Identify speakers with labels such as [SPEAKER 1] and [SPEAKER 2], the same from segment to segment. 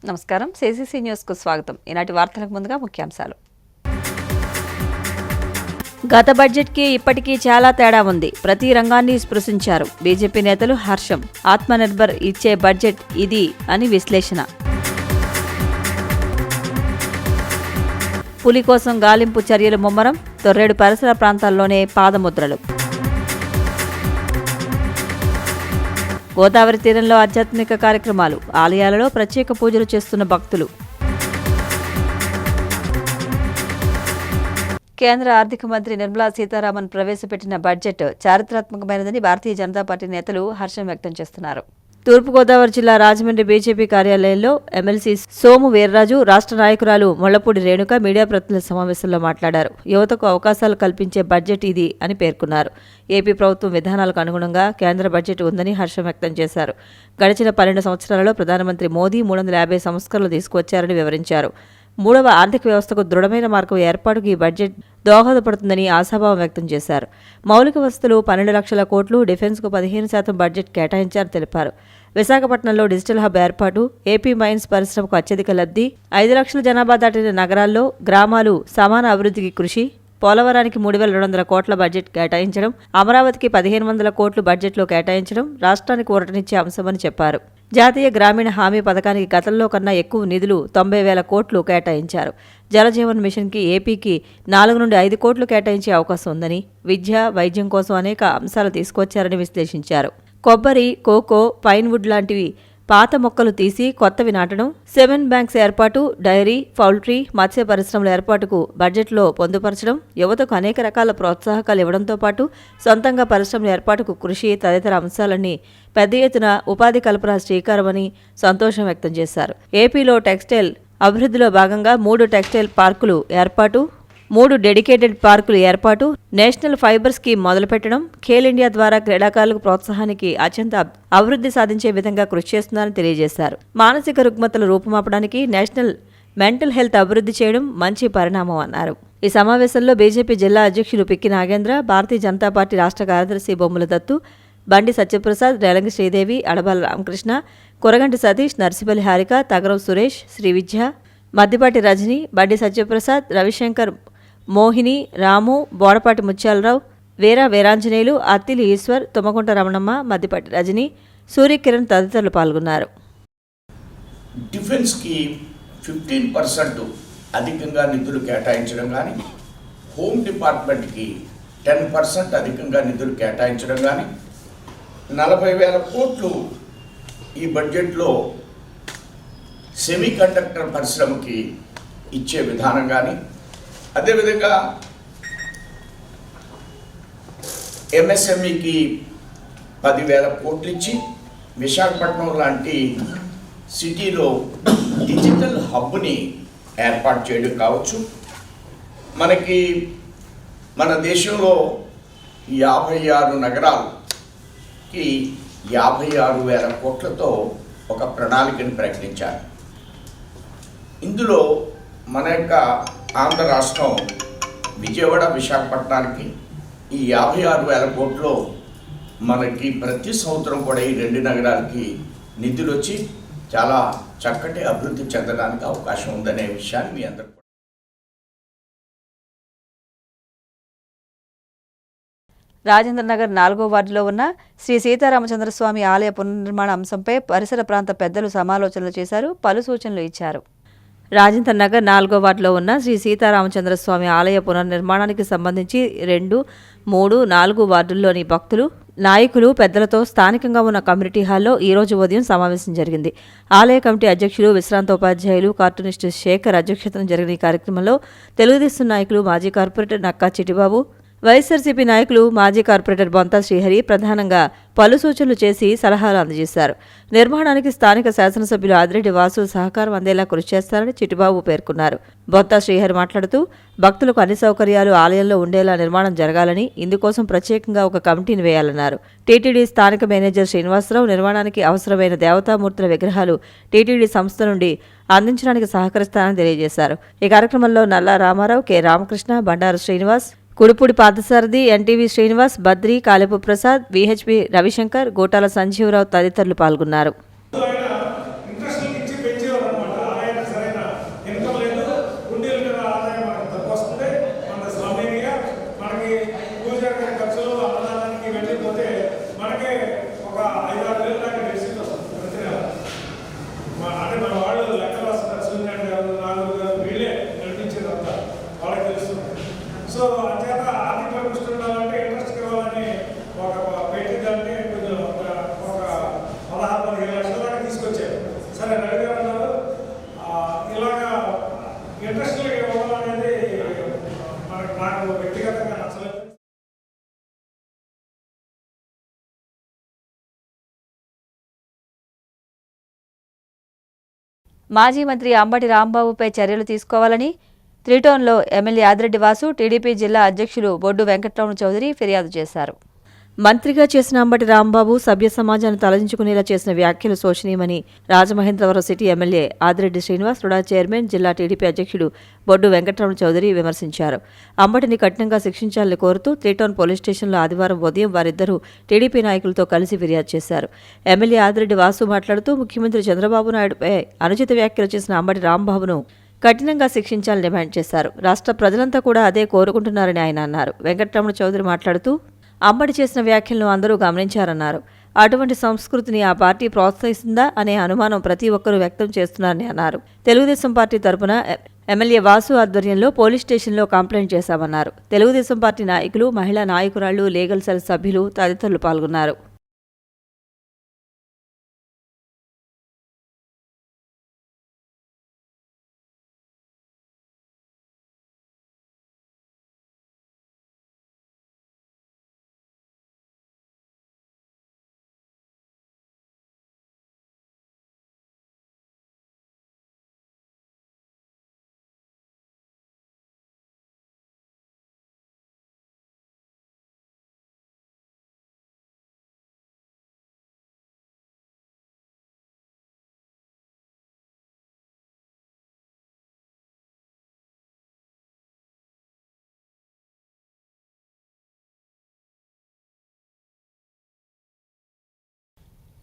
[SPEAKER 1] నమస్కారం. సిసిసి న్యూస్కు స్వాగతం. ఈనాటి వార్తలకు ముందుగా ముఖ్యాంశాలు. గత బడ్జెట్కి ఇప్పటికీ చాలా తేడా ఉంది. ప్రతి రంగాన్ని స్పృశించారు. బీజేపీ నేతలు హర్షం. ఆత్మనిర్భర్ ఇచ్చే బడ్జెట్ ఇది అని విశ్లేషణ. పులి కోసం గాలింపు చర్యలు ముమ్మరం. తొర్రేడు పరిసర ప్రాంతాల్లోనే పాదముద్రలు. గోదావరి తీరంలో ఆధ్యాత్మిక కార్యక్రమాలు. ఆలయాలలో ప్రత్యేక పూజలు చేస్తున్న భక్తులు. కేంద్ర ఆర్థిక మంత్రి నిర్మలా సీతారామన్ ప్రవేశపెట్టిన బడ్జెట్ చారిత్రాత్మకమైనదని భారతీయ జనతా పార్టీ నేతలు హర్షం వ్యక్తం చేస్తున్నారు. తూర్పుగోదావరి జిల్లా రాజమండ్రి బీజేపీ కార్యాలయంలో ఎమ్మెల్సీ సోము వీర్రాజు, రాష్ట్ర నాయకురాలు ముళ్లపూడి రేణుక మీడియా ప్రతినిధుల సమావేశంలో మాట్లాడారు. యువతకు అవకాశాలు కల్పించే బడ్జెట్ ఇది అని పేర్కొన్నారు. ఏపీ ప్రభుత్వం విధానాలకు అనుగుణంగా కేంద్ర బడ్జెట్ ఉందని హర్షం వ్యక్తం చేశారు. గడిచిన 12 సంవత్సరాలలో ప్రధానమంత్రి మోదీ 350 సంస్కరణలు తీసుకువచ్చారని వివరించారు. మూడవ ఆర్థిక వ్యవస్థకు దృఢమైన మార్గం ఏర్పాటుకు ఈ బడ్జెట్ దోహదపడుతుందని ఆశాభావం వ్యక్తం చేశారు. మౌలిక వసతులు 12 లక్షల కోట్లు, డిఫెన్స్కు 15% బడ్జెట్ కేటాయించారని తెలిపారు. విశాఖపట్నంలో డిజిటల్ హబ్ ఏర్పాటు, ఏపీ మైన్స్ పరిశ్రమకు అత్యధిక లబ్ధి, 5 లక్షల జనాభా దాటిన నగరాల్లో గ్రామాలు సమాన అభివృద్ధికి కృషి, పోలవరానికి 3,200 కోట్ల బడ్జెట్ కేటాయించడం, అమరావతికి 1,500 కోట్లు బడ్జెట్లో కేటాయించడం రాష్ట్రానికి ఊరటనిచ్చే అంశమని చెప్పారు. జాతీయ గ్రామీణ హామీ పథకానికి గతంలో కన్నా ఎక్కువ నిధులు 90,000 కోట్లు కేటాయించారు. జలజీవన్ మిషన్కి ఏపీకి 4 నుండి 5 కోట్లు కేటాయించే అవకాశం ఉందని, విద్య, వైద్యం కోసం అనేక అంశాలు తీసుకొచ్చారని విశ్లేషించారు. కొబ్బరి, కోకో, పైన్వుడ్ లాంటివి పాత మొక్కలు తీసి కొత్తవి నాటడం, సెవెన్ బ్యాంక్స్ ఏర్పాటు, డైరీ, పౌల్ట్రీ, మత్స్య పరిశ్రమల ఏర్పాటుకు బడ్జెట్లో పొందుపరచడం, యువతకు అనేక రకాల ప్రోత్సాహకాలు ఇవ్వడంతో పాటు సొంతంగా పరిశ్రమల ఏర్పాటుకు కృషి తదితర అంశాలన్నీ పెద్ద ఎత్తున ఉపాధి కల్పన శ్రీకారమని సంతోషం వ్యక్తం చేశారు. ఏపీలో టెక్స్టైల్ అభివృద్ధిలో భాగంగా 3 టెక్స్టైల్ పార్కులు ఏర్పాటు, 3 డెడికేటెడ్ పార్కులు ఏర్పాటు, నేషనల్ ఫైబర్ స్కీమ్ మొదలుపెట్టడం, ఖేల్ ఇండియా ద్వారా క్రీడాకారులకు ప్రోత్సాహానికి అత్యంత అభివృద్ధి సాధించే విధంగా కృషి చేస్తున్నారని తెలియజేశారు. మానసిక రుగ్మతలు రూపుమాపడానికి నేషనల్ మెంటల్ హెల్త్ అభివృద్ధి చేయడం మంచి పరిణామం అన్నారు. ఈ సమావేశంలో బీజేపీ జిల్లా అధ్యక్షులు పిక్కి నాగేంద్ర, భారతీయ జనతా పార్టీ రాష్ట్ర కార్యదర్శి బొమ్మల దత్తు, బండి సత్యప్రసాద్, రేలంగి శ్రీదేవి, అడబాల రామకృష్ణ, కొరగంటి సతీష్, నర్సిపల్లి హారిక, తగరం సురేష్, శ్రీవిద్య, మద్దిపాటి రజని, బండి సత్యప్రసాద్, రవిశంకర్, మోహిని, రాము, బోడపాటి ముత్యాలరావు, వీరాంజనేయులు, అత్తిలి ఈశ్వర్, తుమ్మకుంట రమణమ్మ, మద్దిపాటి రజని, సూర్యకిరణ్ తదితరులు పాల్గొన్నారు.
[SPEAKER 2] డిఫెన్స్కి 15% అధికంగా నిధులు కేటాయించడం కానీ, హోమ్ డిపార్ట్మెంట్కి 10% అధికంగా నిధులు కేటాయించడం కానీ, 40,000 కోట్లు ఈ బడ్జెట్లో సెమీ కండక్టర్ పరిశ్రమకి ఇచ్చే విధానం కానీ, అదేవిధంగా ఎంఎస్ఎంఈకి 10,000 కోట్లు ఇచ్చి విశాఖపట్నం లాంటి సిటీలో డిజిటల్ హబ్ని ఏర్పాటు చేయడం కావచ్చు. మనకి మన దేశంలో 56 నగరాలకి 56,000 కోట్లతో ఒక ప్రణాళికను ప్రకటించారు. ఇందులో మన యొక్క ఆంధ్ర రాష్ట్రం విజయవాడ, విశాఖపట్నానికి ఈ 56,000 కోట్లు మనకి ప్రతి సంవత్సరం కూడా ఈ 2 నగరాలకి నిధులు వచ్చి చాలా చక్కటి అభివృద్ధి చెందడానికి అవకాశం ఉందనే విషయాన్ని మీ అందరూ.
[SPEAKER 1] రాజేంద్రనగర్ 4వ వార్డులో ఉన్న శ్రీ సీతారామచంద్రస్వామి ఆలయ పునర్నిర్మాణ అంశంపై పరిసర ప్రాంత పెద్దలు సమాలోచనలు చేశారు, పలు సూచనలు ఇచ్చారు. రాజేంద్రనగర్ 4వ వార్డులో ఉన్న శ్రీ సీతారామచంద్రస్వామి ఆలయ పునర్నిర్మాణానికి సంబంధించి 2, 3, 4 వార్డుల్లోని భక్తులు, నాయకులు, పెద్దలతో స్థానికంగా ఉన్న కమ్యూనిటీ హాల్లో ఈరోజు ఉదయం సమావేశం జరిగింది. ఆలయ కమిటీ అధ్యక్షులు, విశ్రాంత ఉపాధ్యాయులు, కార్టూనిస్టు శేఖర్ అధ్యక్షతన జరిగిన ఈ కార్యక్రమంలో తెలుగుదేశం నాయకులు, మాజీ కార్పొరేటర్ నక్కా చిట్టిబాబు, వైఎస్ఆర్సీపీ నాయకులు, మాజీ కార్పొరేటర్ బొంతా శ్రీహరి ప్రధానంగా పలు సూచనలు చేసి సలహాలు అందజేశారు. నిర్మాణానికి స్థానిక శాసనసభ్యులు ఆదిరెడ్డి వాసు సహకారం అందేలా కృషి చేస్తారని చిట్టిబాబు పేర్కొన్నారు. బొంతా శ్రీహరి మాట్లాడుతూ భక్తులకు అన్ని సౌకర్యాలు ఆలయంలో ఉండేలా నిర్మాణం జరగాలని, ఇందుకోసం ప్రత్యేకంగా ఒక కమిటీని వేయాలన్నారు. టీటీడీ స్థానిక మేనేజర్ శ్రీనివాసరావు నిర్మాణానికి అవసరమైన దేవతామూర్తుల విగ్రహాలు టీటీడీ సంస్థ నుండి అందించడానికి సహకరిస్తారని తెలియజేశారు. ఈ కార్యక్రమంలో నల్లా Ramarao, K Ramakrishna, Bandaru Srinivas, Kudupudi Padasarathi, NTV Srinivas, Badri, కాలేపు Prasad, VHP Ravishankar, Gotala Sanjeeva Rao తదితరులు పాల్గొన్నారు.
[SPEAKER 3] అంటే మన వాళ్ళు లెక్కలు రాస్తారు, సూర్యనారాయణ గారు, నాగూరు గారు, వీళ్ళే నడిపించేదంతా వాళ్ళకి తెలుస్తుంది. సో అంచేత ఆర్థిక పరిపుష్టి ఉండాలంటే ఇంట్రెస్ట్ ఇవ్వాలని ఒక పెట్టిందంటే కొంచెం ఒక 16-17 లక్షల దాకా తీసుకొచ్చారు. సరే రవి గారు అన్నారు ఇలాగా ఇంట్రెస్ట్ ఇవ్వడం అనేది నాకు వ్యక్తిగతంగా నచ్చలేదు.
[SPEAKER 1] మాజీ మంత్రి అంబటి రాంబాబుపై చర్యలు తీసుకోవాలని త్రిటోన్లో ఎమ్మెల్యే ఆదిరెడ్డి వాసు, టీడీపీ జిల్లా అధ్యక్షులు బొడ్డు వెంకట్రామ చౌదరి ఫిర్యాదు చేశారు. మంత్రిగా చేసిన అంబటి రాంబాబు సభ్య సమాజాన్ని తలదించుకునేలా చేసిన వ్యాఖ్యలు శోచనీయమని Rajamahendravaram city MLA Adireddy Srinivas, RUDA chairman, జిల్లా టీడీపీ అధ్యక్షుడు బొడ్డు వెంకట్రామ చౌదరి విమర్శించారు. అంబటిని కఠినంగా శిక్షించాలని కోరుతూ త్రిటోన్ పోలీస్ స్టేషన్లో ఆదివారం ఉదయం వారిద్దరూ టీడీపీ నాయకులతో కలిసి ఫిర్యాదు చేశారు. ఎమ్మెల్యే ఆదిరెడ్డి వాసు మాట్లాడుతూ ముఖ్యమంత్రి చంద్రబాబు నాయుడుపై అనుచిత వ్యాఖ్యలు చేసిన అంబటి రాంబాబును కఠినంగా శిక్షించాలని డిమాండ్ చేశారు. రాష్ట్ర ప్రజలంతా కూడా అదే కోరుకుంటున్నారని ఆయన అన్నారు. వెంకట్రామ చౌదరి మాట్లాడుతూ అంబటి చేసిన వ్యాఖ్యలను అందరూ గమనించారన్నారు. అటువంటి సంస్కృతిని ఆ పార్టీ ప్రోత్సహిస్తుందా అనే అనుమానం ప్రతి ఒక్కరూ వ్యక్తం చేస్తున్నారని అన్నారు. తెలుగుదేశం పార్టీ తరపున ఎమ్మెల్యే వాసు ఆధ్వర్యంలో పోలీస్ స్టేషన్లో కంప్లైంట్ చేశామన్నారు. తెలుగుదేశం పార్టీ నాయకులు, మహిళా నాయకురాళ్లు, లీగల్ సెల్ సభ్యులు తదితరులు పాల్గొన్నారు.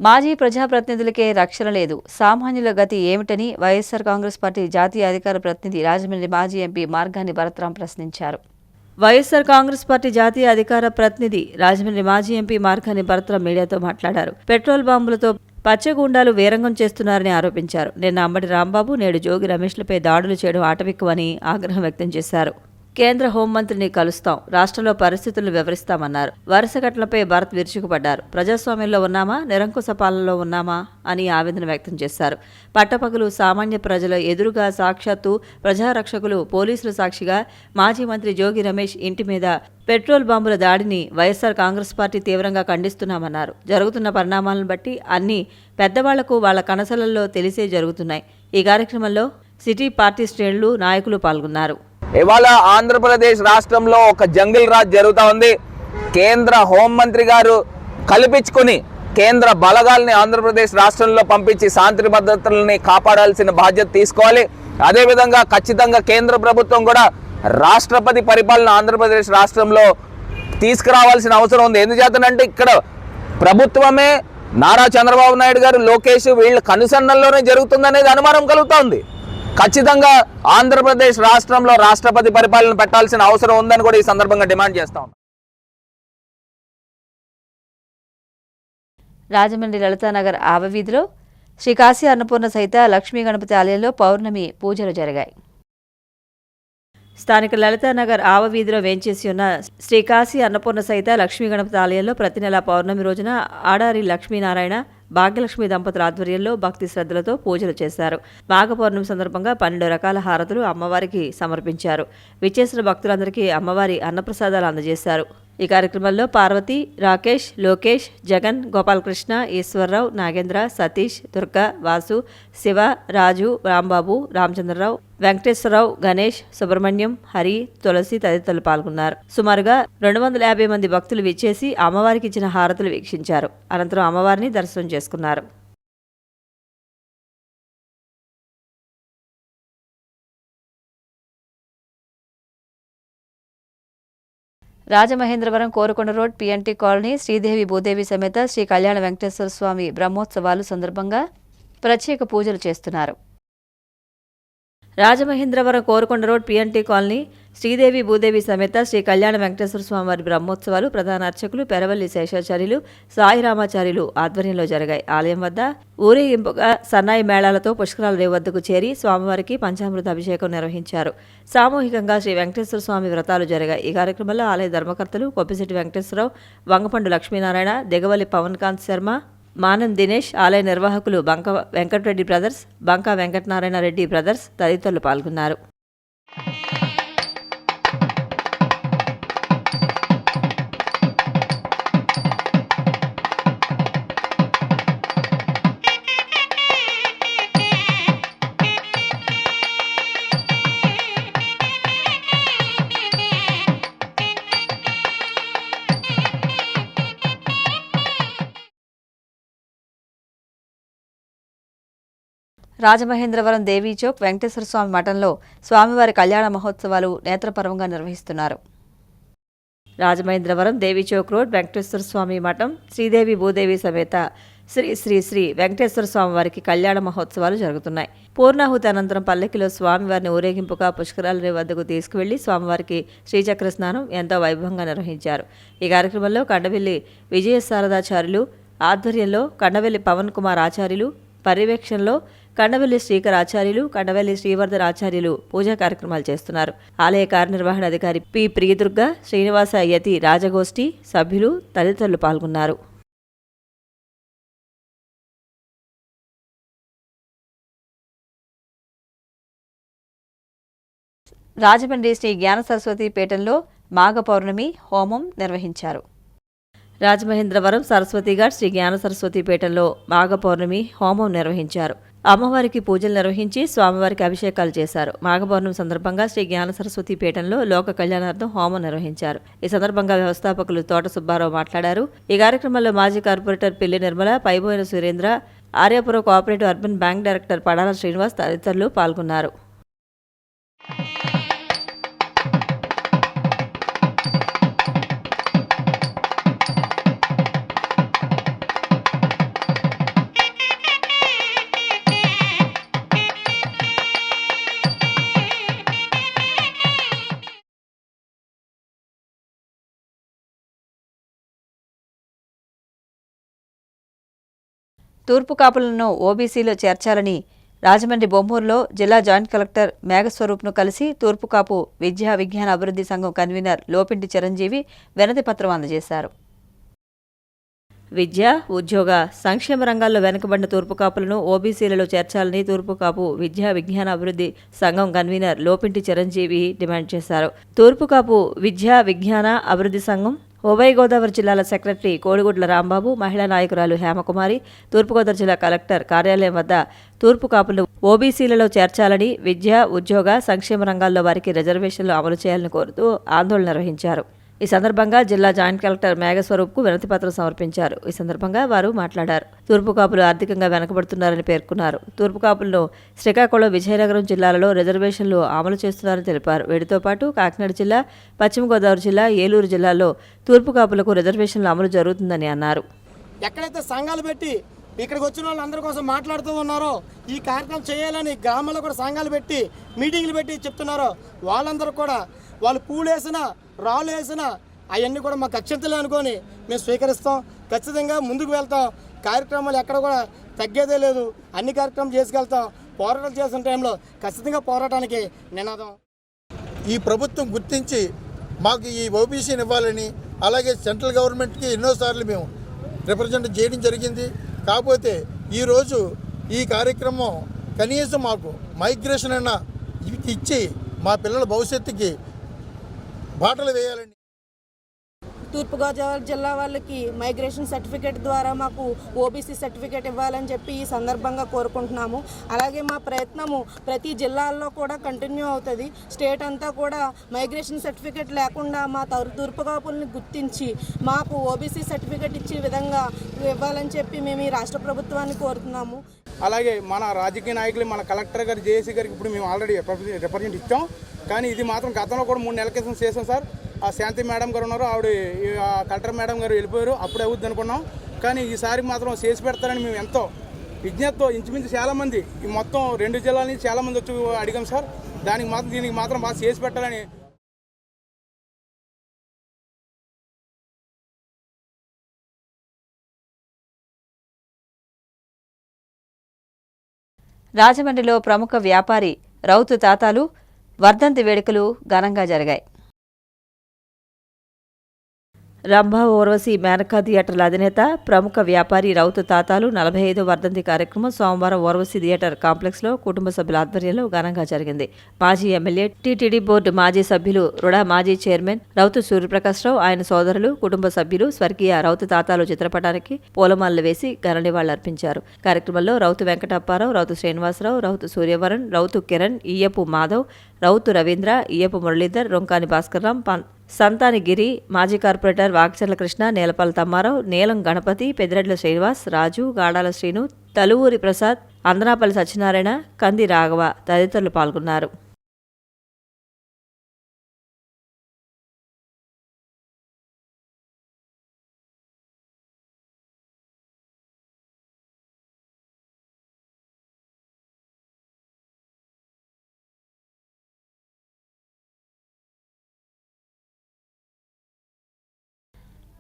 [SPEAKER 1] మాజీ ప్రజాప్రతినిధులకే రక్షణ లేదు, సామాన్యుల గతి ఏమిటని వైఎస్సార్ కాంగ్రెస్ పార్టీ జాతీయ అధికార ప్రతినిధి రాజమండ్రి మాజీ ఎంపీ మార్గాని భరత్రాం ప్రశ్నించారు. వైఎస్సార్ కాంగ్రెస్ పార్టీ జాతీయ అధికార ప్రతినిధి రాజమండ్రి మాజీ ఎంపీ మార్గాని భరత్రాం మీడియాతో మాట్లాడారు. పెట్రోల్ బాంబులతో పచ్చగూండాలు వేరంగం చేస్తున్నారని ఆరోపించారు. నిన్న అంబటి రాంబాబు, నేడు జోగి రమేష్లపై దాడులు చేయడం ఆటవిక్కువని ఆగ్రహం వ్యక్తం చేశారు. కేంద్ర హోంమంత్రిని కలుస్తాం, రాష్ట్రంలో పరిస్థితులను వివరిస్తామన్నారు. వరుస ఘటనలపై భరత్ విరుచుకుపడ్డారు. ప్రజాస్వామ్యంలో ఉన్నామా, నిరంకుశ పాలనలో ఉన్నామా అని ఆవేదన వ్యక్తం చేశారు. పట్టపగలు సామాన్య ప్రజల ఎదురుగా సాక్షాత్తు ప్రజారక్షకులు, పోలీసుల సాక్షిగా మాజీ మంత్రి జోగి రమేష్ ఇంటి మీద పెట్రోల్ బాంబుల దాడిని వైఎస్సార్ కాంగ్రెస్ పార్టీ తీవ్రంగా ఖండిస్తున్నామన్నారు. జరుగుతున్న పరిణామాలను బట్టి అన్ని పెద్దవాళ్లకు వాళ్ల కనసలలో తెలిసే జరుగుతున్నాయి. ఈ కార్యక్రమంలో సిటీ పార్టీ శ్రేణులు, నాయకులు పాల్గొన్నారు.
[SPEAKER 4] ఇవాళ ఆంధ్రప్రదేశ్ రాష్ట్రంలో ఒక జంగిల్ రాజ్ జరుగుతూ ఉంది. కేంద్ర హోంమంత్రి గారు కల్పించుకొని కేంద్ర బలగాల్ని ఆంధ్రప్రదేశ్ రాష్ట్రంలో పంపించి శాంతి భద్రతల్ని కాపాడాల్సిన బాధ్యత తీసుకోవాలి. అదేవిధంగా ఖచ్చితంగా కేంద్ర ప్రభుత్వం కూడా రాష్ట్రపతి పరిపాలన ఆంధ్రప్రదేశ్ రాష్ట్రంలో తీసుకురావాల్సిన అవసరం ఉంది. ఎందుచేతనంటే ఇక్కడ ప్రభుత్వమే నారా చంద్రబాబు నాయుడు గారు, లోకేష్ వీళ్ళ కనుసన్నల్లోనే జరుగుతుందనేది అనుమానం కలుగుతోంది. ఖచ్చితంగా ఆంధ్రప్రదేశ్ రాష్ట్రంలో రాష్ట్రపతి పరిపాలన పెట్టాల్సిన అవసరం ఉందని కూడా ఈ సందర్భంగా డిమాండ్ చేస్తాం.
[SPEAKER 1] రాజమండ్రి లలితానగర్ ఆవవీధిలో శ్రీ కాశీ అన్నపూర్ణ సహిత లక్ష్మీ గణపతి ఆలయంలో పౌర్ణమి పూజలు జరిగాయి. స్థానిక లలితానగర్ ఆవవీధిలో వేంచేసి ఉన్న శ్రీ కాశీ అన్నపూర్ణ సహిత లక్ష్మీ గణపతి ఆలయంలో ప్రతి నెల పౌర్ణమి రోజున ఆడారి లక్ష్మీనారాయణ, భాగ్యలక్ష్మి దంపతుల ఆధ్వర్యంలో భక్తి శ్రద్ధలతో పూజలు చేశారు. మాఘ పౌర్ణమి సందర్భంగా 12 రకాల హారతులు అమ్మవారికి సమర్పించారు. విచ్చేసిన భక్తులందరికీ అమ్మవారి అన్నప్రసాదాలు అందజేశారు. ఈ కార్యక్రమంలో పార్వతి, రాకేష్, లోకేష్, జగన్, గోపాలకృష్ణ, ఈశ్వరరావు, నాగేంద్ర, సతీష్, దుర్గ, వాసు, శివ, రాజు, రాంబాబు, రామచంద్రరావు, వెంకటేశ్వరరావు, గణేష్, సుబ్రహ్మణ్యం, హరి, తులసి తదితరులు పాల్గొన్నారు. సుమారుగా 250 మంది భక్తులు విచ్చేసి అమ్మవారికి ఇచ్చిన హారతులు వీక్షించారు. అనంతరం అమ్మవారిని దర్శనం చేసుకున్నారు. Rajamahendravaram Korukonda road P&T colony Sridevi Bhudevi సమేత శ్రీ కళ్యాణ వెంకటేశ్వర స్వామి బ్రహ్మోత్సవాలు సందర్భంగా ప్రత్యేక పూజలు చేస్తున్నారు. Rajamahendravaram Korukonda road P&T colony Sridevi Bhudevi సమేత శ్రీ కళ్యాణ వెంకటేశ్వర స్వామివారి బ్రహ్మోత్సవాలు ప్రధాన అర్చకులు పెరవల్లి శేషాచార్యులు సాయిరామాచార్యులు ఆధ్వర్యంలో జరిగాయి. ఆలయం వద్ద ఊరేగింపుగా సన్నాయి మేళాలతో పుష్కరాల రేవు వద్దకు చేరి స్వామివారికి పంచామృత అభిషేకం నిర్వహించారు. సామూహికంగా శ్రీ వెంకటేశ్వర స్వామి వ్రతాలు జరిగాయి. ఈ కార్యక్రమంలో ఆలయ ధర్మకర్తలు కొప్పిశెట్టి వెంకటేశ్వరరావు, వంగపండు లక్ష్మీనారాయణ, దిగవల్లి పవన్ కాంత్ శర్మ, మానం దినేష్, ఆలయ నిర్వాహకులు బంక వెంకటరెడ్డి బ్రదర్స్, బంకా వెంకటనారాయణ రెడ్డి బ్రదర్స్ తదితరులు పాల్గొన్నారు. రాజమహేంద్రవరం దేవీ చౌక్ వెంకటేశ్వర స్వామి మఠంలో స్వామివారి కళ్యాణ మహోత్సవాలు నేత్రపర్వంగా నిర్వహిస్తున్నారు. రాజమహేంద్రవరం దేవీ చౌక్ రోడ్ వెంకటేశ్వర స్వామి మఠం శ్రీదేవి భూదేవి సమేత శ్రీ శ్రీ శ్రీ వెంకటేశ్వర స్వామివారికి కళ్యాణ మహోత్సవాలు జరుగుతున్నాయి. పూర్ణాహుతి అనంతరం పల్లకిలో స్వామివారిని ఊరేగింపుగా పుష్కరాల రేవు వద్దకు తీసుకువెళ్లి స్వామివారికి శ్రీచక్ర స్నానం ఎంతో వైభవంగా నిర్వహించారు. ఈ కార్యక్రమంలో కండవెల్లి విజయశారదాచార్యులు ఆధ్వర్యంలో కండవెల్లి పవన్ కుమార్ ఆచార్యులు పర్యవేక్షణలో కండవెల్లి శ్రీకర్ ఆచార్యులు, కండవెల్లి శ్రీవర్ధన్ ఆచార్యులు పూజా కార్యక్రమాలు చేస్తున్నారు. ఆలయ కార్యనిర్వహణ అధికారి పి ప్రియదుర్గ, శ్రీనివాస యతి రాజగోష్ఠి సభ్యులు తదితరులు పాల్గొన్నారు. రాజమండ్రి శ్రీ జ్ఞాన సరస్వతి పీఠంలో మాఘ పౌర్ణమి హోమం నిర్వహించారు. రాజమహేంద్రవరం సరస్వతిఘాట్ శ్రీ జ్ఞాన సరస్వతి పీఠంలో మాఘ పౌర్ణమి హోమం నిర్వహించారు. అమ్మవారికి పూజలు నిర్వహించి స్వామివారికి అభిషేకాలు చేశారు. మాఘ పౌర్ణమి సందర్భంగా శ్రీ జ్ఞాన సరస్వతి పీఠంలో లోక కళ్యాణార్థం హోమం నిర్వహించారు. ఈ సందర్భంగా వ్యవస్థాపకులు తోట సుబ్బారావు మాట్లాడారు. ఈ కార్యక్రమంలో మాజీ కార్పొరేటర్ పిల్లి Nirmala, Paiboina Surendra, Aryapuram cooperative urban bank director Padala Srinivas తదితరులు పాల్గొన్నారు. తూర్పు కాపులను ఓబీసీలో చేర్చాలని రాజమండ్రి బొమ్మూరులో జిల్లా జాయింట్ కలెక్టర్ మేఘస్వరూప్ను కలిసి తూర్పు కాపు విద్యా విజ్ఞాన అభివృద్ధి సంఘం కన్వీనర్ లోపింటి చిరంజీవి వినతి పత్రం అందజేశారు. విద్య, ఉద్యోగ, సంక్షేమ రంగాల్లో వెనుకబడిన తూర్పు కాపులను ఓబీసీలలో చేర్చాలని తూర్పు కాపు విద్యా విజ్ఞాన అభివృద్ధి సంఘం కన్వీనర్ లోపింటి చిరంజీవి డిమాండ్ చేశారు. తూర్పు కాపు విద్యా విజ్ఞాన అభివృద్ధి సంఘం ఉభయ గోదావరి జిల్లాల సెక్రటరీ కోడిగుడ్ల రాంబాబు, మహిళా నాయకురాలు హేమకుమారి తూర్పుగోదావరి జిల్లా కలెక్టర్ కార్యాలయం వద్ద తూర్పు కాపులను ఓబీసీలలో చేర్చాలని, విద్య, ఉద్యోగ, సంక్షేమ రంగాల్లో వారికి రిజర్వేషన్లు అమలు చేయాలని కోరుతూ ఆందోళన నిర్వహించారు. ఈ సందర్భంగా జిల్లా జాయింట్ కలెక్టర్ మేఘస్వరూప్కు వినతిపత్రం సమర్పించారు. ఈ సందర్భంగా వారు మాట్లాడారు. తూర్పు కాపులు ఆర్థికంగా వెనకబడుతున్నారని పేర్కొన్నారు. తూర్పు కాపులను శ్రీకాకుళం, విజయనగరం జిల్లాలలో రిజర్వేషన్లు అమలు చేస్తున్నారని తెలిపారు. వీటితో పాటు కాకినాడ జిల్లా, పశ్చిమ గోదావరి జిల్లా, ఏలూరు జిల్లాల్లో తూర్పు కాపులకు రిజర్వేషన్ల అమలు జరుగుతుందని అన్నారు.
[SPEAKER 5] ఎక్కడైతే సంఘాలు పెట్టి ఇక్కడికి వచ్చిన వాళ్ళందరి కోసం మాట్లాడుతూ ఉన్నారో, ఈ కార్యక్రమం చేయాలని గ్రామాల్లో కూడా సంఘాలు పెట్టి మీటింగ్లు పెట్టి చెప్తున్నారో వాళ్ళందరూ కూడా వాళ్ళు పూలు వేసినా రాళ్ళు వేసినా అవన్నీ కూడా మాకు అక్షంతలే అనుకొని మేము స్వీకరిస్తాం. ఖచ్చితంగా ముందుకు వెళ్తాం. కార్యక్రమాలు ఎక్కడ కూడా తగ్గేదే లేదు. అన్ని కార్యక్రమాలు చేసుకెళ్తాం. పోరాటం చేసిన టైంలో ఖచ్చితంగా పోరాటానికి నినాదం.
[SPEAKER 6] ఈ ప్రభుత్వం గుర్తించి మాకు ఈ ఓబీసీని ఇవ్వాలని, అలాగే సెంట్రల్ గవర్నమెంట్కి ఎన్నోసార్లు మేము రిప్రజెంట్ చేయడం జరిగింది. కాకపోతే ఈరోజు ఈ కార్యక్రమం కనీసం మాకు మైగ్రేషన్ అయినా ఇచ్చి మా పిల్లల భవిష్యత్తుకి బాటలు వేయాలని.
[SPEAKER 7] తూర్పుగోదావరి జిల్లా వాళ్ళకి మైగ్రేషన్ సర్టిఫికేట్ ద్వారా మాకు ఓబీసీ సర్టిఫికేట్ ఇవ్వాలని చెప్పి ఈ సందర్భంగా కోరుకుంటున్నాము. అలాగే మా ప్రయత్నము ప్రతి జిల్లాల్లో కూడా కంటిన్యూ అవుతుంది. స్టేట్ అంతా కూడా మైగ్రేషన్ సర్టిఫికేట్ లేకుండా మా తూర్పు కాపుల్ని గుర్తించి మాకు ఓబీసీ సర్టిఫికేట్ ఇచ్చే విధంగా ఇవ్వాలని చెప్పి మేము ఈ రాష్ట్ర ప్రభుత్వాన్ని కోరుతున్నాము.
[SPEAKER 5] అలాగే మన రాజకీయ నాయకులు, మన కలెక్టర్ గారు, జేఏసీ గారికి ఇప్పుడు మేము ఆల్రెడీ రిప్రజెంట్ ఇచ్చాం. కానీ ఇది మాత్రం గతంలో కూడా 3 నెలల క్రితం చేసాం సార్. ఆ శాంతి మేడం గారు ఉన్నారు, ఆవిడ కలెక్టర్ మేడం గారు వెళ్ళిపోయారు. అప్పుడే అవుద్ది అనుకున్నాం. కానీ ఈసారి మాత్రం చేసి పెడతారని మేము ఎంతో విజ్ఞతతో ఇంచుమించు చాలామంది ఈ మొత్తం 2 జిల్లాల నుంచి చాలామంది వచ్చి అడిగాం సార్. దీనికి మాత్రం బాగా చేసి పెట్టాలని
[SPEAKER 1] రాజమండ్రిలో ప్రముఖ వ్యాపారి రౌతు తాతాలు వర్ధంతి వేడుకలు ఘనంగా జరిగాయి. రంభా ఊర్వశి మేనకా థియేటర్ల అధినేత ప్రముఖ వ్యాపారి రౌతు తాతాలు 45వ వర్ధంతి కార్యక్రమం సోమవారం ఊర్వశి థియేటర్ కాంప్లెక్స్లో కుటుంబ సభ్యుల ఆధ్వర్యంలో ఘనంగా జరిగింది. మాజీ ఎమ్మెల్యే, టీటీడీ బోర్డు మాజీ సభ్యులు, రుడా మాజీ చైర్మన్ రౌతు సూర్యప్రకాశ్రావు, ఆయన సోదరులు, కుటుంబ సభ్యులు స్వర్గీయ రౌతు తాతాలు చిత్రపటానికి పూలమాలలు వేసి ఘన నివాళులర్పించారు. కార్యక్రమంలో రౌతు వెంకటప్పారావు, రౌతు శ్రీనివాసరావు, రౌతు సూర్యవరన్, రౌతు కిరణ్, ఈయపు మాధవ్, రౌతు రవీంద్ర, ఈయపు మురళీధర్, రొంకాని భాస్కర్రాం, సంతాని గిరి, మాజీ కార్పొరేటర్ వాక్చర్ల కృష్ణ, నేలపాల తమ్మారావు, నీలం గణపతి, పెద్దిరెడ్ల శ్రీనివాస్, రాజు, గాడాల శ్రీను, తలువూరి ప్రసాద్, అందనాపల్లి సత్యనారాయణ, కంది రాఘవ తదితరులు పాల్గొన్నారు.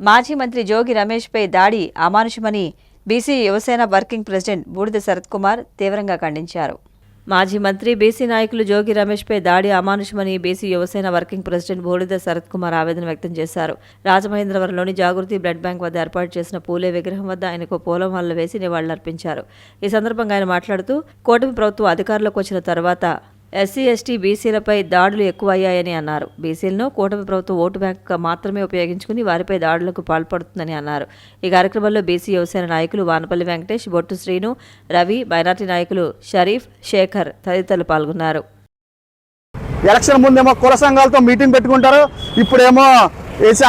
[SPEAKER 1] మాజీ మంత్రి జోగి రమేష్పై దాడి అమానుషమని బీసీ యువసేన వర్కింగ్ ప్రెసిడెంట్ బూడిద శరత్ కుమార్ తీవ్రంగా ఖండించారు. మాజీ మంత్రి బీసీ నాయకులు జోగి రమేష్పై దాడి అమానుషమని బీసీ యువసేన వర్కింగ్ ప్రెసిడెంట్ బూడిద శరత్ కుమార్ ఆవేదన వ్యక్తం చేశారు. రాజమహేంద్రవరంలోని జాగృతి బ్లడ్ బ్యాంక్ వద్ద ఏర్పాటు చేసిన పూలే విగ్రహం వద్ద ఆయనకు పూలమాలలు వేసి నివాళులర్పించారు. ఈ సందర్భంగా ఆయన మాట్లాడుతూ కూటమి ప్రభుత్వం అధికారంలోకి వచ్చిన తర్వాత ఎస్సీ, ఎస్టీ, బీసీలపై దాడులు ఎక్కువయ్యాయని అన్నారు. బీసీలను కూటమి ప్రభుత్వం ఓటు బ్యాంకుగా మాత్రమే ఉపయోగించుకుని వారిపై దాడులకు పాల్పడుతుందని అన్నారు. ఈ కార్యక్రమంలో బీసీ యువసేన నాయకులు వానపల్లి వెంకటేష్, బొట్టు శ్రీను, రవి, మైనార్టీ నాయకులు షరీఫ్, శేఖర్ తదితరులు పాల్గొన్నారు.
[SPEAKER 8] ఎలక్షన్ ముందేమో కుల సంఘాలతో మీటింగ్ పెట్టుకుంటారు, ఇప్పుడేమో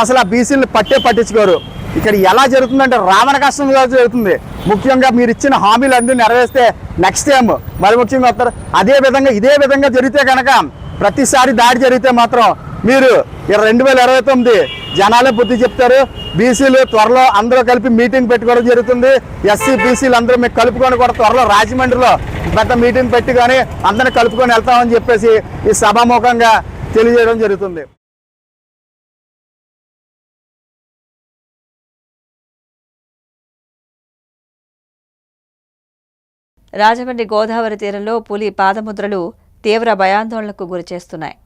[SPEAKER 8] అసలు ఆ బీసీలను పట్టించుకోరు. ఇక్కడ ఎలా జరుగుతుందంటే రావణ కష్టంగా జరుగుతుంది. ముఖ్యంగా మీరు ఇచ్చిన హామీలు అన్నీ నెరవేరిస్తే నెక్స్ట్ టైం మరి ముఖ్యంగా వస్తారు. ఇదే విధంగా జరిగితే కనుక ప్రతిసారి దాడి జరిగితే మాత్రం మీరు 2029 జనాలే బుద్ధి చెప్తారు. బీసీలు త్వరలో అందరూ కలిపి మీటింగ్ పెట్టుకోవడం జరుగుతుంది. ఎస్సీ, బీసీలు అందరూ మీకు కలుపుకొని కూడా త్వరలో రాజమండ్రిలో పెద్ద మీటింగ్ పెట్టుకొని అందరిని కలుపుకొని వెళ్తామని చెప్పేసి ఈ సభాముఖంగా తెలియజేయడం జరుగుతుంది.
[SPEAKER 1] రాజమండ్రి గోదావరి తీరంలో పులి పాదముద్రలు తీవ్ర భయాందోళనకు గురిచేస్తున్నాయి.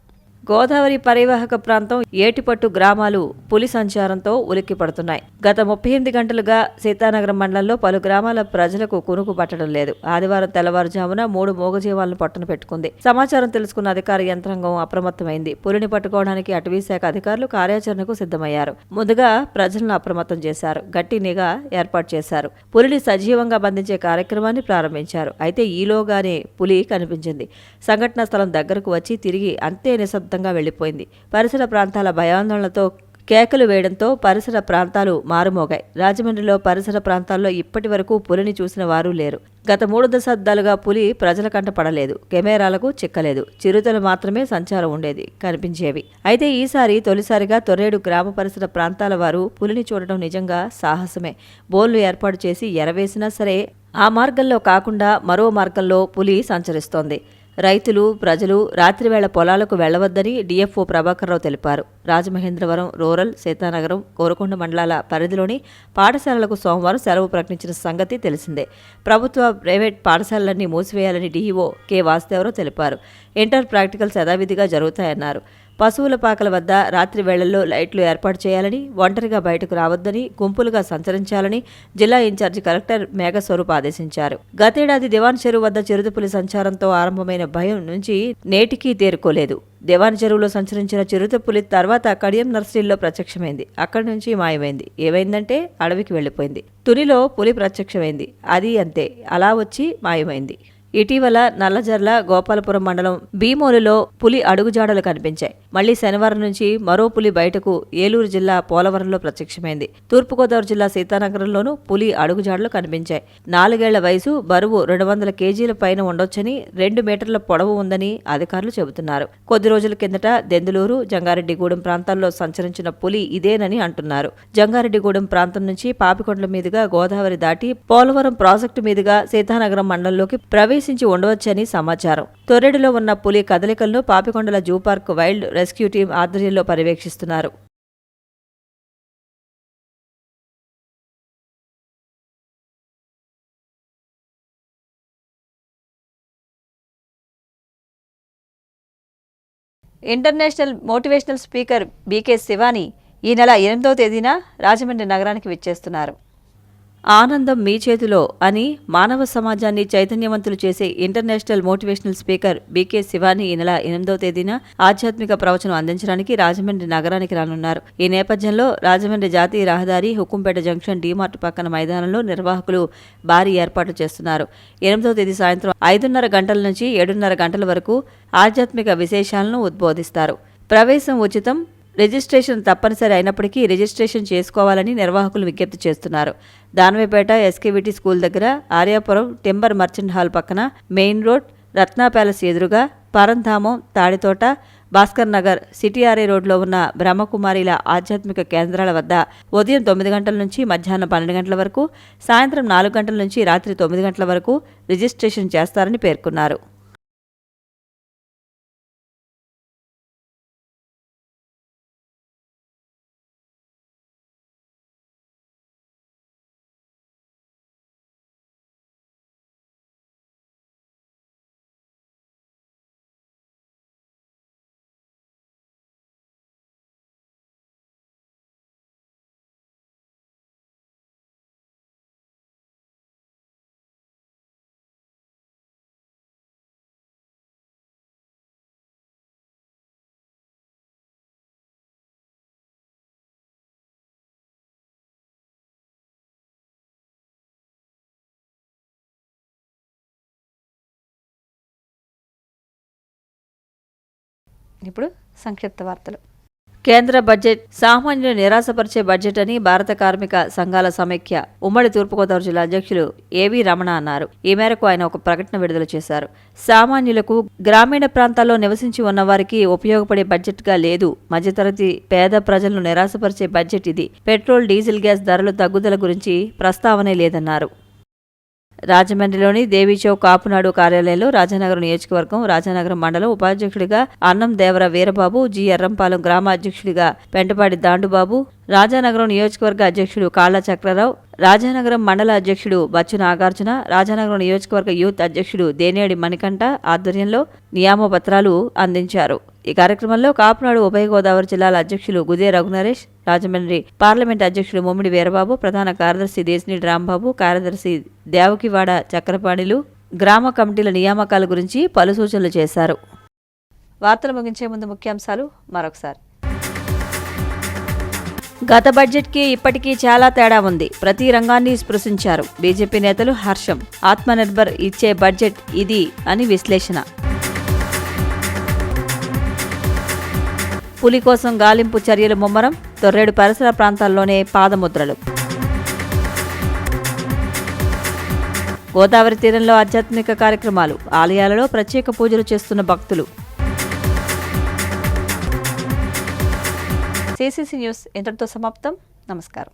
[SPEAKER 1] గోదావరి పరివాహక ప్రాంతం ఏటిపట్టు గ్రామాలు పులి సంచారంతో ఉలిక్కిపడుతున్నాయి. గత 38 గంటలుగా సీతానగరం మండలంలో పలు గ్రామాల ప్రజలకు కునుకు పట్టడం లేదు. ఆదివారం తెల్లవారుజామున 3 మూగజీవాలను పట్టున పెట్టుకుంది. సమాచారం తెలుసుకున్న అధికార యంత్రాంగం అప్రమత్తమైంది. పులిని పట్టుకోవడానికి అటవీశాఖ అధికారులు కార్యాచరణకు సిద్ధమయ్యారు. ముందుగా ప్రజలను అప్రమత్తం చేశారు. గట్టి నిఘా ఏర్పాటు చేశారు. పులిని సజీవంగా బంధించే కార్యక్రమాన్ని ప్రారంభించారు. అయితే ఈలోగానే పులి కనిపించింది. సంఘటనా స్థలం దగ్గరకు వచ్చి తిరిగి అంతే నిశ్శబ్దంగా వెళ్లిపోయింది. పరిసర ప్రాంతాల భయాందోళనతో కేకలు వేయడంతో పరిసర ప్రాంతాలు మారుమోగాయి. రాజమండ్రిలో పరిసర ప్రాంతాల్లో ఇప్పటి వరకు పులిని చూసిన వారు లేరు. గత 3 దశాబ్దాలుగా పులి ప్రజల కంట పడలేదు. కెమెరాలకు చిక్కలేదు. చిరుతలు మాత్రమే సంచారం ఉండేది, కనిపించేవి. అయితే ఈసారి తొలిసారిగా తొర్రేడు గ్రామ పరిసర ప్రాంతాల వారు పులిని చూడడం నిజంగా సాహసమే. బోన్లు ఏర్పాటు చేసి ఎరవేసినా సరే ఆ మార్గంలో కాకుండా మరో మార్గంలో పులి సంచరిస్తోంది. రైతులు, ప్రజలు రాత్రివేళ పొలాలకు వెళ్లవద్దని డీఎఫ్ఓ ప్రభాకర్రావు తెలిపారు. రాజమహేంద్రవరం రూరల్, సీతానగరం, కోరుకొండ మండలాల పరిధిలోని పాఠశాలలకు సోమవారం సెలవు ప్రకటించిన సంగతి తెలిసిందే. ప్రభుత్వ, ప్రైవేట్ పాఠశాలలన్నీ మూసివేయాలని డీఈఓ కె వాసుదేవరావు తెలిపారు. ఇంటర్ ప్రాక్టికల్స్ యథావిధిగా జరుగుతాయన్నారు. పశువుల పాకల వద్ద రాత్రి వేళల్లో లైట్లు ఏర్పాటు చేయాలని, ఒంటరిగా బయటకు రావద్దని, గుంపులుగా సంచరించాలని జిల్లా ఇన్ఛార్జి కలెక్టర్ మేఘస్వరూప్ ఆదేశించారు. గతేడాది దివాన్ చెరువు వద్ద చిరుతపులి సంచారంతో ఆరంభమైన భయం నుంచి నేటికీ తేరుకోలేదు. దివాన్ చెరువులో సంచరించిన చిరుతపులి తర్వాత కడియం నర్సరీలో ప్రత్యక్షమైంది. అక్కడి నుంచి మాయమైంది. ఏమైందంటే అడవికి వెళ్లిపోయింది. తునిలో పులి ప్రత్యక్షమైంది. అది అంతే, అలా వచ్చి మాయమైంది. ఇటీవల నల్లజర్ల, గోపాలపురం మండలం భీమోలులో పులి అడుగుజాడలు కనిపించాయి. మళ్లీ శనివారం నుంచి మరో పులి బయటకు ఏలూరు జిల్లా పోలవరంలో ప్రత్యక్షమైంది. తూర్పుగోదావరి జిల్లా సీతానగరంలోనూ పులి అడుగుజాడలు కనిపించాయి. 4 ఏళ్ల వయసు, బరువు 200 కేజీల పైన ఉండొచ్చని, 2 మీటర్ల పొడవు ఉందని అధికారులు చెబుతున్నారు. కొద్ది రోజుల కిందట దెందులూరు, జంగారెడ్డిగూడెం ప్రాంతాల్లో సంచరించిన పులి ఇదేనని అంటున్నారు. జంగారెడ్డిగూడెం ప్రాంతం నుంచి పాపికొండల మీదుగా గోదావరి దాటి పోలవరం ప్రాజెక్టు మీదుగా సీతానగరం మండలంలోకి ప్రవేశించి ఉండవచ్చని సమాచారం. తొర్రెడులో ఉన్న పులి కదలికలను పాపికొండల zoo park wild rescue team ఆధ్వర్యంలో పర్యవేక్షిస్తున్నారు. International motivational speaker BK Shivani ఈ నెల 8వ తేదీన రాజమండ్రి నగరానికి విచ్చేస్తున్నారు. ఆనందం మీ చేతిలో అని మానవ సమాజాన్ని చైతన్యవంతులు చేసే international motivational speaker BK Shivani ఈ నెల 8వ తేదీన ఆధ్యాత్మిక ప్రవచనం అందించడానికి రాజమండ్రి నగరానికి రానున్నారు. ఈ నేపథ్యంలో రాజమండ్రి జాతీయ రహదారి హుకుంపేట జంక్షన్ డీమార్ట్ పక్కన మైదానంలో నిర్వాహకులు భారీ ఏర్పాట్లు చేస్తున్నారు. 8వ తేదీ సాయంత్రం 5:30 గంటల నుంచి 7:30 గంటల వరకు ఆధ్యాత్మిక విశేషాలను ఉద్బోధిస్తారు. ప్రవేశం ఉచితం. రిజిస్ట్రేషన్ తప్పనిసరి అయినప్పటికీ రిజిస్ట్రేషన్ చేసుకోవాలని నిర్వాహకులు విజ్ఞప్తి చేస్తున్నారు. దానవేపేట ఎస్కేవిటీ స్కూల్ దగ్గర, ఆర్యాపురం టింబర్ మర్చెంట్ హాల్ పక్కన, మెయిన్ రోడ్, రత్నా ప్యాలెస్ ఎదురుగా, పరంధామం, తాడితోట, భాస్కర్ నగర్, సిటీఆర్ఏ రోడ్లో ఉన్న బ్రహ్మకుమారిల ఆధ్యాత్మిక కేంద్రాల వద్ద ఉదయం 9 గంటల నుంచి మధ్యాహ్నం 12 గంటల వరకు, సాయంత్రం 4 గంటల నుంచి రాత్రి 9 గంటల వరకు రిజిస్ట్రేషన్ చేస్తారని పేర్కొన్నారు. ఇప్పుడు సంక్షిప్త వార్తలు. కేంద్ర బడ్జెట్ సామాన్యులు నిరాశపరిచే బడ్జెట్ అని భారత కార్మిక సంఘాల సమైక్య ఉమ్మడి తూర్పుగోదావరి జిల్లా అధ్యక్షులు ఏవి రమణ అన్నారు. ఈ మేరకు ఆయన ఒక ప్రకటన విడుదల చేశారు. సామాన్యులకు, గ్రామీణ ప్రాంతాల్లో నివసించి ఉన్నవారికి ఉపయోగపడే బడ్జెట్గా లేదు. మధ్యతరగతి పేద ప్రజలను నిరాశపరిచే బడ్జెట్ ఇది. పెట్రోల్, డీజిల్, గ్యాస్ ధరల తగ్గుదల గురించి ప్రస్తావనే లేదన్నారు. రాజమండ్రిలోని దేవీచౌక్ కాపునాడు కార్యాలయంలో రాజానగరం నియోజకవర్గం రాజానగరం మండలం ఉపాధ్యక్షుడిగా అన్నం దేవర వీరబాబు, జి ఎర్రంపాలెం గ్రామ అధ్యక్షుడిగా పెంటపాటి దాండుబాబు, రాజానగరం నియోజకవర్గ అధ్యక్షుడు కాళ్ల చక్రరావు, రాజానగరం మండల అధ్యక్షుడు బచ్చు నాగార్జున, రాజానగరం నియోజకవర్గ యూత్ అధ్యక్షుడు దేనేడి మణికంఠ ఆధ్వర్యంలో నియామపత్రాలు అందించారు. ఈ కార్యక్రమంలో కాపునాడు ఉభయ గోదావరి జిల్లాల అధ్యక్షులు గుదే రఘునరేష్, రాజమండ్రి పార్లమెంట్ అధ్యక్షుడు ముమ్మిడి వీరబాబు, ప్రధాన కార్యదర్శి దేశినీడి రాంబాబు, కార్యదర్శి దేవకివాడ చక్రపాణిలు గ్రామ కమిటీల నియామకాల గురించి పలు సూచనలు చేశారు. వార్తలు ముగించే ముందు ముఖ్యాంశాలు మరొకసారి. గత బడ్జెట్కి ఇప్పటికీ చాలా తేడా ఉంది. ప్రతి రంగాన్ని స్పృశించారు. బీజేపీ నేతలు హర్షం. ఆత్మనిర్భర్ ఇచ్చే బడ్జెట్ ఇది అని విశ్లేషణ. పులి కోసం గాలింపు చర్యలు ముమ్మరం. తొర్రేడు పరిసర ప్రాంతాల్లోనే పాదముద్రలు. గోదావరి తీరంలో ఆధ్యాత్మిక కార్యక్రమాలు. ఆలయాలలో ప్రత్యేక పూజలు చేస్తున్న భక్తులు. CCC న్యూస్ ఇంతటితో సమాప్తం. నమస్కారం.